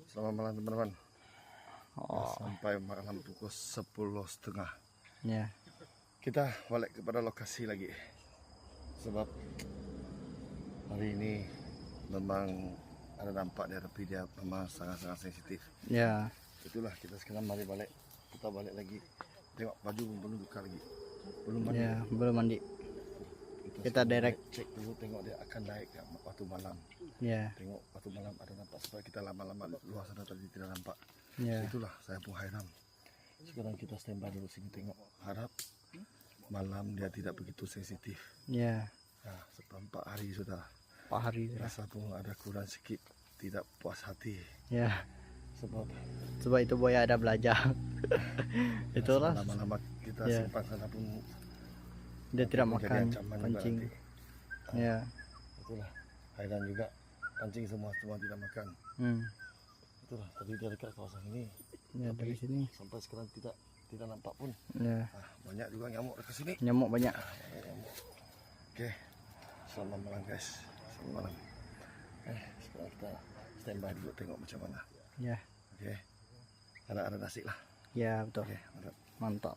Selamat malam teman-teman. Oh, Sampai malam pukul 10.30. ya. Kita balik kepada lokasi lagi. Sebab hari ini memang ada nampak dia, tapi dia memang sangat-sangat sensitif. Ya. Itulah kita sekarang mari balik. Kita balik lagi. Tengok baju belum buka lagi. Belum mandi. Ya, belum mandi. Kita sekarang direct cek dulu, tengok dia akan naik ke waktu malam. Ya. Tengok waktu malam ada nampak, sebab kita lama-lama luar sana tadi tidak nampak. Ya. Itulah saya pun hairan. Sekarang kita standby dulu sini, tengok, harap malam dia tidak begitu sensitif. Ya. Nah, sebab 4 hari sudah. Pak Hari. Rasa pun ada kurang sikit, tidak puas hati. Ya. Sebab itu Boya ada belajar. Itulah. lama-lama kita Ya. simpan sana pun Dia tidak menjadi makan ancaman juga pancing. nanti. Ya. Itulah, hairan juga, pancing semua tidak makan. Itulah, tadi dia dekat kawasan ini. Ya, Tapi dari sini. sampai sekarang tidak nampak pun. Ya. Banyak juga nyamuk dekat sini. Nyamuk banyak. Oke, selamat malam guys. Selamat malam. Sekarang kita standby dulu, tengok macam mana. Ya. Oke, ada nasi lah. Ya, betul. Oke, mantap. Mantap.